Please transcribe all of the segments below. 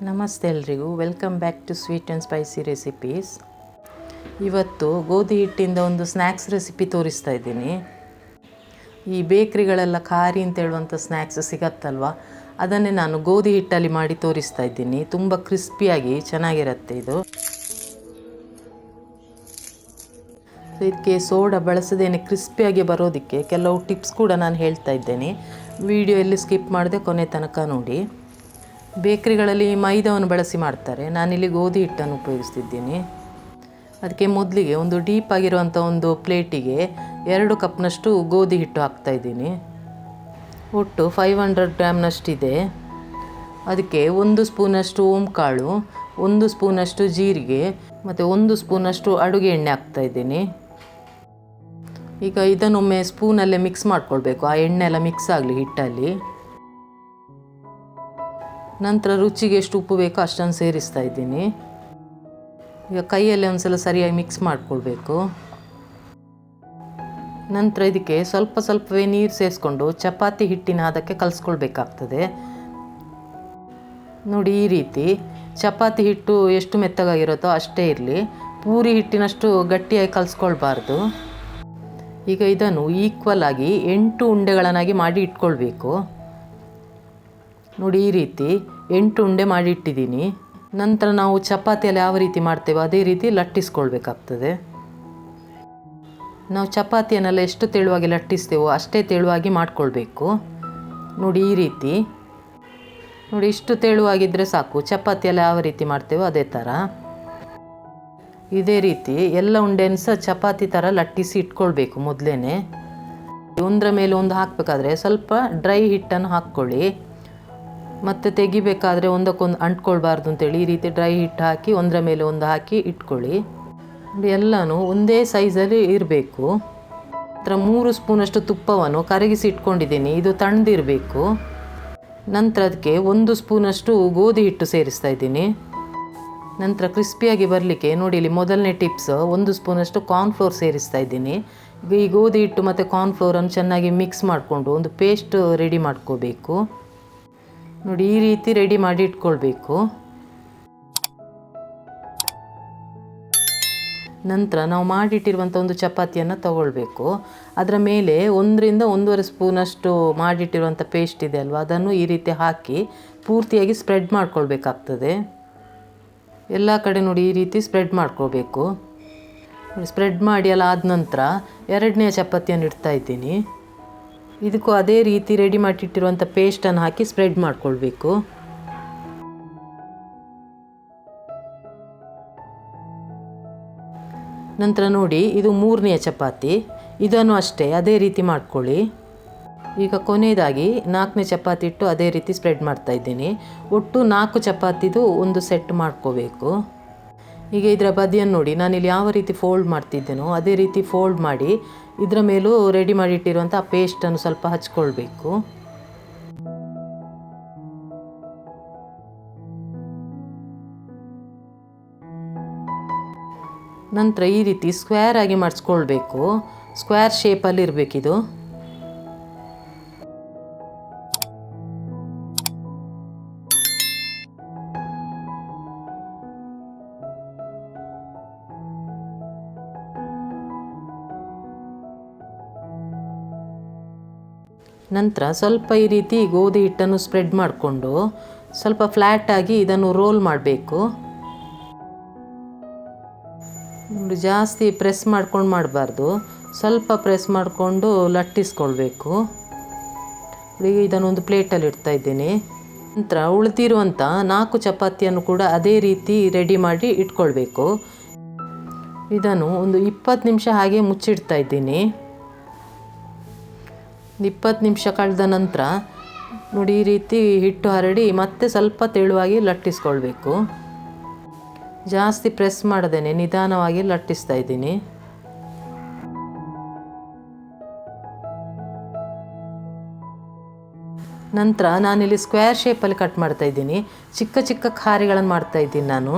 ನಮಸ್ತೆ ಎಲ್ರಿಗೂ, welcome back to sweet and spicy recipes. ಇವತ್ತು ಗೋಧಿ ಹಿಟ್ಟಿಂದ ಒಂದು ಸ್ನ್ಯಾಕ್ಸ್ ರೆಸಿಪಿ ತೋರಿಸ್ತಾ ಇದ್ದೀನಿ. ಈ ಬೇಕ್ರಿಗಳೆಲ್ಲ ಖಾರಿ ಅಂತ ಹೇಳುವಂಥ ಸ್ನ್ಯಾಕ್ಸ್ ಸಿಗತ್ತಲ್ವ, ಅದನ್ನೇ ನಾನು ಗೋಧಿ ಹಿಟ್ಟಲ್ಲಿ ಮಾಡಿ ತೋರಿಸ್ತಾ ಇದ್ದೀನಿ. ತುಂಬ ಕ್ರಿಸ್ಪಿಯಾಗಿ ಚೆನ್ನಾಗಿರುತ್ತೆ ಇದು. ಇದಕ್ಕೆ ಸೋಡಾ ಬಳಸದೇನೆ ಕ್ರಿಸ್ಪಿಯಾಗಿ ಬರೋದಕ್ಕೆ ಕೆಲವು ಟಿಪ್ಸ್ ಕೂಡ ನಾನು ಹೇಳ್ತಾ ಇದ್ದೇನೆ. ವಿಡಿಯೋ ಎಲ್ಲಿ ಸ್ಕಿಪ್ ಮಾಡದೆ ಕೊನೆ ತನಕ ನೋಡಿ. ಬೇಕ್ರಿಗಳಲ್ಲಿ ಮೈದಾವನ್ನು ಬಳಸಿ ಮಾಡ್ತಾರೆ, ನಾನಿಲ್ಲಿ ಗೋಧಿ ಹಿಟ್ಟನ್ನು ಉಪಯೋಗಿಸ್ತಿದ್ದೀನಿ. ಅದಕ್ಕೆ ಮೊದಲಿಗೆ ಒಂದು ಡೀಪ್ ಆಗಿರುವಂಥ ಒಂದು ಪ್ಲೇಟಿಗೆ 2 ಕಪ್ನಷ್ಟು ಗೋಧಿ ಹಿಟ್ಟು ಹಾಕ್ತಾಯಿದ್ದೀನಿ. ಒಟ್ಟು 500 ಗ್ರಾಮ್ನಷ್ಟಿದೆ. ಅದಕ್ಕೆ 1 ಸ್ಪೂನಷ್ಟು ಓಂಕಾಳು, 1 ಸ್ಪೂನಷ್ಟು ಜೀರಿಗೆ ಮತ್ತು 1 ಸ್ಪೂನಷ್ಟು ಅಡುಗೆ ಎಣ್ಣೆ ಹಾಕ್ತಾಯಿದ್ದೀನಿ. ಈಗ ಇದನ್ನೊಮ್ಮೆ ಸ್ಪೂನಲ್ಲೇ ಮಿಕ್ಸ್ ಮಾಡ್ಕೊಳ್ಬೇಕು, ಆ ಎಣ್ಣೆ ಎಲ್ಲ ಮಿಕ್ಸ್ ಆಗಲಿ ಹಿಟ್ಟಲ್ಲಿ. ನಂತರ ರುಚಿಗೆ ಎಷ್ಟು ಉಪ್ಪು ಬೇಕೋ ಅಷ್ಟನ್ನು ಸೇರಿಸ್ತಾ ಇದ್ದೀನಿ. ಈಗ ಕೈಯಲ್ಲೇ ಒಂದು ಸಲ ಸರಿಯಾಗಿ ಮಿಕ್ಸ್ ಮಾಡಿಕೊಳ್ಬೇಕು. ನಂತರ ಇದಕ್ಕೆ ಸ್ವಲ್ಪವೇ ನೀರು ಸೇರಿಸ್ಕೊಂಡು ಚಪಾತಿ ಹಿಟ್ಟಿನ ಅದಕ್ಕೆ ಕಲಿಸ್ಕೊಳ್ಬೇಕಾಗ್ತದೆ. ನೋಡಿ, ಈ ರೀತಿ ಚಪಾತಿ ಹಿಟ್ಟು ಎಷ್ಟು ಮೆತ್ತಗಾಗಿರುತ್ತೋ ಅಷ್ಟೇ ಇರಲಿ, ಪೂರಿ ಹಿಟ್ಟಿನಷ್ಟು ಗಟ್ಟಿಯಾಗಿ ಕಲಿಸ್ಕೊಳ್ಬಾರ್ದು. ಈಗ ಇದನ್ನು ಈಕ್ವಲ್ ಆಗಿ 8 ಉಂಡೆಗಳನ್ನಾಗಿ ಮಾಡಿ ಇಟ್ಕೊಳ್ಬೇಕು. ನೋಡಿ, ಈ ರೀತಿ 8 ಉಂಡೆ ಮಾಡಿ ಇಟ್ಟಿದ್ದೀನಿ. ನಂತರ ನಾವು ಚಪಾತಿಯಲ್ಲಿ ಯಾವ ರೀತಿ ಮಾಡ್ತೇವೆ ಅದೇ ರೀತಿ ಲಟ್ಟಿಸ್ಕೊಳ್ಬೇಕಾಗ್ತದೆ. ನಾವು ಚಪಾತಿಯನ್ನೆಲ್ಲ ಎಷ್ಟು ತೆಳುವಾಗಿ ಲಟ್ಟಿಸ್ತೇವೋ ಅಷ್ಟೇ ತೆಳುವಾಗಿ ಮಾಡಿಕೊಳ್ಬೇಕು. ನೋಡಿ, ಈ ರೀತಿ ನೋಡಿ, ಇಷ್ಟು ತೆಳುವಾಗಿದ್ದರೆ ಸಾಕು. ಚಪಾತಿಯಲ್ಲಿ ಯಾವ ರೀತಿ ಮಾಡ್ತೇವೋ ಅದೇ ಥರ ಇದೇ ರೀತಿ ಎಲ್ಲ ಉಂಡೆಯನ್ನು ಸಹ ಚಪಾತಿ ಥರ ಲಟ್ಟಿಸಿ ಇಟ್ಕೊಳ್ಬೇಕು. ಮೊದಲೇ ಒಂದರ ಮೇಲೆ ಒಂದು ಹಾಕಬೇಕಾದ್ರೆ ಸ್ವಲ್ಪ ಡ್ರೈ ಹಿಟ್ಟನ್ನು ಹಾಕ್ಕೊಳ್ಳಿ. ಮತ್ತು ತೆಗಿಬೇಕಾದ್ರೆ ಒಂದಕ್ಕೊಂದು ಅಂಟ್ಕೊಳ್ಬಾರ್ದು ಅಂತೇಳಿ ಈ ರೀತಿ ಡ್ರೈ ಹಿಟ್ಟು ಹಾಕಿ ಒಂದರ ಮೇಲೆ ಒಂದು ಹಾಕಿ ಇಟ್ಕೊಳ್ಳಿ. ಎಲ್ಲನೂ ಒಂದೇ ಸೈಜಲ್ಲಿ ಇರಬೇಕು. ನಂತರ 3 ಸ್ಪೂನಷ್ಟು ತುಪ್ಪವನ್ನು ಕರಗಿಸಿ ಇಟ್ಕೊಂಡಿದ್ದೀನಿ, ಇದು ತಣ್ಣದಿರಬೇಕು. ನಂತರ ಅದಕ್ಕೆ 1 ಸ್ಪೂನಷ್ಟು ಗೋಧಿ ಹಿಟ್ಟು ಸೇರಿಸ್ತಾ ಇದ್ದೀನಿ. ನಂತರ ಕ್ರಿಸ್ಪಿಯಾಗಿ ಬರಲಿಕ್ಕೆ ನೋಡಿ, ಇಲ್ಲಿ ಮೊದಲನೇ ಟಿಪ್ಸ್, 1 ಸ್ಪೂನಷ್ಟು ಕಾರ್ನ್ಫ್ಲೋರ್ ಸೇರಿಸ್ತಾ ಇದ್ದೀನಿ. ಈಗ ಈ ಗೋಧಿ ಹಿಟ್ಟು ಮತ್ತು ಕಾರ್ನ್ಫ್ಲೋರನ್ನು ಚೆನ್ನಾಗಿ ಮಿಕ್ಸ್ ಮಾಡಿಕೊಂಡು ಒಂದು ಪೇಸ್ಟ್ ರೆಡಿ ಮಾಡ್ಕೋಬೇಕು. ನೋಡಿ, ಈ ರೀತಿ ರೆಡಿ ಮಾಡಿ ಇಟ್ಕೊಳ್ಬೇಕು. ನಂತರ ನಾವು ಮಾಡಿಟ್ಟಿರುವಂಥ ಒಂದು ಚಪಾತಿಯನ್ನು ತಗೊಳ್ಬೇಕು. ಅದರ ಮೇಲೆ 1 ರಿಂದ 1.5 ಸ್ಪೂನಷ್ಟು ಮಾಡಿಟ್ಟಿರುವಂಥ ಪೇಸ್ಟ್ ಇದೆ ಅಲ್ವಾ, ಅದನ್ನು ಈ ರೀತಿ ಹಾಕಿ ಪೂರ್ತಿಯಾಗಿ ಸ್ಪ್ರೆಡ್ ಮಾಡ್ಕೊಳ್ಬೇಕಾಗ್ತದೆ. ಎಲ್ಲ ಕಡೆ ನೋಡಿ, ಈ ರೀತಿ ಸ್ಪ್ರೆಡ್ ಮಾಡ್ಕೋಬೇಕು. ಸ್ಪ್ರೆಡ್ ಮಾಡಿ ಎಲ್ಲ ಆದ ನಂತರ 2ನೇ ಚಪಾತಿಯನ್ನು ಇಡ್ತಾ ಇದ್ದೀನಿ. ಇದಕ್ಕೂ ಅದೇ ರೀತಿ ರೆಡಿ ಮಾಡಿಟ್ಟಿರುವಂಥ ಪೇಸ್ಟನ್ನು ಹಾಕಿ ಸ್ಪ್ರೆಡ್ ಮಾಡಿಕೊಳ್ಬೇಕು. ನಂತರ ನೋಡಿ, ಇದು 3ನೇ ಚಪಾತಿ, ಇದನ್ನು ಅಷ್ಟೇ ಅದೇ ರೀತಿ ಮಾಡ್ಕೊಳ್ಳಿ. ಈಗ ಕೊನೆಯದಾಗಿ 4ನೇ ಚಪಾತಿ ಇಟ್ಟು ಅದೇ ರೀತಿ ಸ್ಪ್ರೆಡ್ ಮಾಡ್ತಾ ಇದ್ದೀನಿ. ಒಟ್ಟು 4 ಚಪಾತಿದು ಒಂದು ಸೆಟ್ ಮಾಡ್ಕೋಬೇಕು. ಈಗ ಇದರ ಬದಿಯನ್ನು ನೋಡಿ, ನಾನಿಲ್ಲಿ ಯಾವ ರೀತಿ ಫೋಲ್ಡ್ ಮಾಡ್ತಿದ್ದೇನೋ ಅದೇ ರೀತಿ ಫೋಲ್ಡ್ ಮಾಡಿ ಇದರ ಮೇಲೂ ರೆಡಿ ಮಾಡಿಟ್ಟಿರುವಂಥ ಆ ಪೇಸ್ಟನ್ನು ಸ್ವಲ್ಪ ಹಚ್ಕೊಳ್ಬೇಕು. ನಂತರ ಈ ರೀತಿ ಸ್ಕ್ವೇರ್ ಆಗಿ ಮಾಡಿಸ್ಕೊಳ್ಬೇಕು. ಸ್ಕ್ವೇರ್ ಶೇಪಲ್ಲಿ ಇರಬೇಕಿದು. ನಂತರ ಸ್ವಲ್ಪ ಈ ರೀತಿ ಗೋಧಿ ಹಿಟ್ಟನ್ನು ಸ್ಪ್ರೆಡ್ ಮಾಡಿಕೊಂಡು ಸ್ವಲ್ಪ ಫ್ಲ್ಯಾಟಾಗಿ ಇದನ್ನು ರೋಲ್ ಮಾಡಬೇಕು. ಜಾಸ್ತಿ ಪ್ರೆಸ್ ಮಾಡ್ಕೊಂಡು ಮಾಡಬಾರ್ದು, ಸ್ವಲ್ಪ ಪ್ರೆಸ್ ಮಾಡಿಕೊಂಡು ಲಟ್ಟಿಸ್ಕೊಳ್ಬೇಕು. ಈಗ ಇದನ್ನೊಂದು ಪ್ಲೇಟಲ್ಲಿ ಇಡ್ತಾ ಇದ್ದೀನಿ. ನಂತರ ಉಳಿದಿರುವಂಥ 4 ಚಪಾತಿಯನ್ನು ಕೂಡ ಅದೇ ರೀತಿ ರೆಡಿ ಮಾಡಿ ಇಟ್ಕೊಳ್ಬೇಕು. ಇದನ್ನು ಒಂದು 20 ನಿಮಿಷ ಹಾಗೆ ಮುಚ್ಚಿಡ್ತಾ ಇದ್ದೀನಿ. 20 ನಿಮಿಷ ಕಳೆದ ನಂತರ ನೋಡಿ, ಈ ರೀತಿ ಹಿಟ್ಟು ಹರಡಿ ಮತ್ತೆ ಸ್ವಲ್ಪ ತೆಳುವಾಗಿ ಲಟ್ಟಿಸ್ಕೊಳ್ಬೇಕು. ಜಾಸ್ತಿ ಪ್ರೆಸ್ ಮಾಡದೇನೆ ನಿಧಾನವಾಗಿ ಲಟ್ಟಿಸ್ತಾ ಇದ್ದೀನಿ. ನಂತರ ನಾನಿಲ್ಲಿ ಸ್ಕ್ವೇರ್ ಶೇಪಲ್ಲಿ ಕಟ್ ಮಾಡ್ತಾ ಇದ್ದೀನಿ. ಚಿಕ್ಕ ಚಿಕ್ಕ ಖಾರಿಗಳನ್ನು ಮಾಡ್ತಾ ಇದ್ದೀನಿ ನಾನು.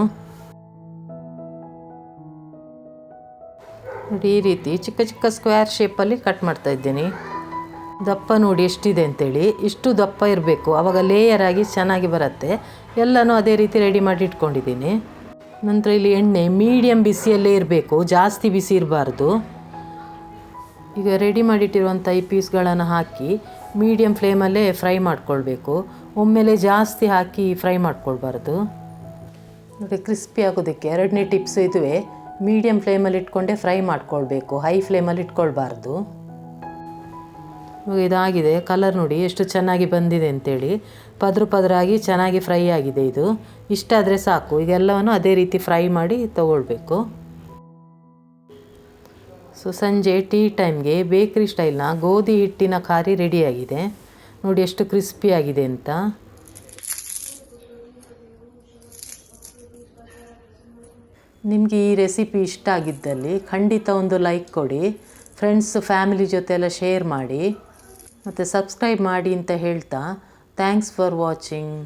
ನೋಡಿ, ಈ ರೀತಿ ಚಿಕ್ಕ ಚಿಕ್ಕ ಸ್ಕ್ವೇರ್ ಶೇಪಲ್ಲಿ ಕಟ್ ಮಾಡ್ತಾ ಇದ್ದೀನಿ. ದಪ್ಪ ನೋಡಿ ಎಷ್ಟಿದೆ ಅಂತೇಳಿ. ಇಷ್ಟು ದಪ್ಪ ಇರಬೇಕು, ಆವಾಗ ಲೇಯರ್ ಆಗಿ ಚೆನ್ನಾಗಿ ಬರುತ್ತೆ. ಎಲ್ಲನೂ ಅದೇ ರೀತಿ ರೆಡಿ ಮಾಡಿ ಇಟ್ಕೊಂಡಿದ್ದೀನಿ. ನಂತರ ಇಲ್ಲಿ ಎಣ್ಣೆ ಮೀಡಿಯಮ್ ಬಿಸಿಯಲ್ಲೇ ಇರಬೇಕು, ಜಾಸ್ತಿ ಬಿಸಿ ಇರಬಾರ್ದು. ಈಗ ರೆಡಿ ಮಾಡಿಟ್ಟಿರುವಂಥ ಈ ಪೀಸ್ಗಳನ್ನು ಹಾಕಿ ಮೀಡಿಯಮ್ ಫ್ಲೇಮಲ್ಲೇ ಫ್ರೈ ಮಾಡ್ಕೊಳ್ಬೇಕು. ಒಮ್ಮೆಲೆ ಜಾಸ್ತಿ ಹಾಕಿ ಫ್ರೈ ಮಾಡ್ಕೊಳ್ಬಾರ್ದು. ನೋಡಿ, ಕ್ರಿಸ್ಪಿ ಆಗೋದಕ್ಕೆ ಎರಡನೇ ಟಿಪ್ಸ್ ಇದುವೇ. ಮೀಡಿಯಮ್ ಫ್ಲೇಮಲ್ಲಿ ಇಟ್ಕೊಂಡೆ ಫ್ರೈ ಮಾಡ್ಕೊಳ್ಬೇಕು, ಹೈ ಫ್ಲೇಮಲ್ಲಿ ಇಟ್ಕೊಳ್ಬಾರ್ದು. ಇದಾಗಿದೆ, ಕಲರ್ ನೋಡಿ ಎಷ್ಟು ಚೆನ್ನಾಗಿ ಬಂದಿದೆ ಅಂತೇಳಿ. ಪದರಾಗಿ ಚೆನ್ನಾಗಿ ಫ್ರೈ ಆಗಿದೆ. ಇದು ಇಷ್ಟಾದರೆ ಸಾಕು. ಈಗ ಎಲ್ಲವನ್ನು ಅದೇ ರೀತಿ ಫ್ರೈ ಮಾಡಿ ತಗೊಳ್ಬೇಕು. ಸೊ ಸಂಜೆ ಟೀ ಟೈಮ್ಗೆ ಬೇಕ್ರಿ ಸ್ಟೈಲ್ನ ಗೋಧಿ ಹಿಟ್ಟಿನ ಖಾರಿ ರೆಡಿಯಾಗಿದೆ. ನೋಡಿ ಎಷ್ಟು ಕ್ರಿಸ್ಪಿ ಆಗಿದೆ ಅಂತ. ನಿಮಗೆ ಈ ರೆಸಿಪಿ ಇಷ್ಟ ಆಗಿದ್ದಲ್ಲಿ ಖಂಡಿತ ಒಂದು ಲೈಕ್ ಕೊಡಿ. ಫ್ರೆಂಡ್ಸ್ ಫ್ಯಾಮಿಲಿ ಜೊತೆ ಎಲ್ಲ ಶೇರ್ ಮಾಡಿ ಮತ್ತು ಸಬ್ಸ್ಕ್ರೈಬ್ ಮಾಡಿ ಅಂತ ಹೇಳ್ತಾ ಥ್ಯಾಂಕ್ಸ್ ಫಾರ್ ವಾಚಿಂಗ್.